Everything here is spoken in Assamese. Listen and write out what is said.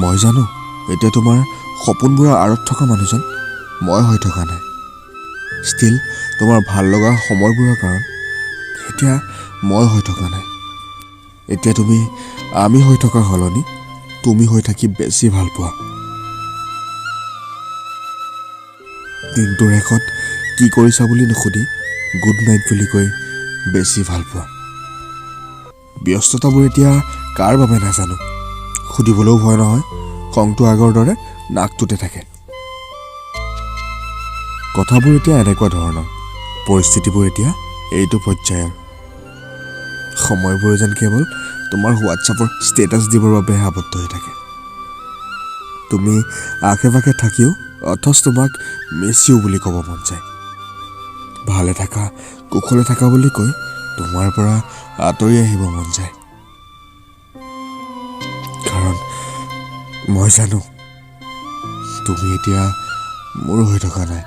মই জানো এতিয়া তোমাৰ সপোনবোৰৰ আঁৰত থকা মানুহজন মই হৈ থকা নাই। ষ্টিল তোমাৰ ভাল লগা সময়বোৰৰ কাৰণ এতিয়া মই হৈ থকা নাই। এতিয়া তুমি আমি হৈ থকা সলনি তুমি হৈ থাকি বেছি ভাল পোৱা। দিনটোৰ শেষত কি কৰিছা বুলি নুসুধি গুড নাইট বুলি কৈ বেছি ভাল পোৱা। ব্যস্ততাবোৰ এতিয়া কাৰ বাবে নাজানো, সুধিবলৈও ভয় নহয়, খংটো আগৰ দৰে নাকটোতে থাকে। কথাবোৰ এতিয়া এনেকুৱা ধৰণৰ, পৰিস্থিতিবোৰ এতিয়া এইটো পৰ্যায়ৰ। সময়বোৰ যেন কেৱল তোমাৰ হোৱাটছআপৰ ষ্টেটাছ দিবৰ বাবে আবদ্ধ হৈ থাকে। তুমি আশে পাশে থাকিও অথচ তোমাক মিছ ইউ বুলি ক'ব মন যায়। ভালে থাকা কুশলে থাকা বুলি কৈ তোমাৰ পৰা আঁতৰি আহিব মন যায়। কাৰণ মই জানো তুমি এতিয়া মোৰ হৈ থকা নাই।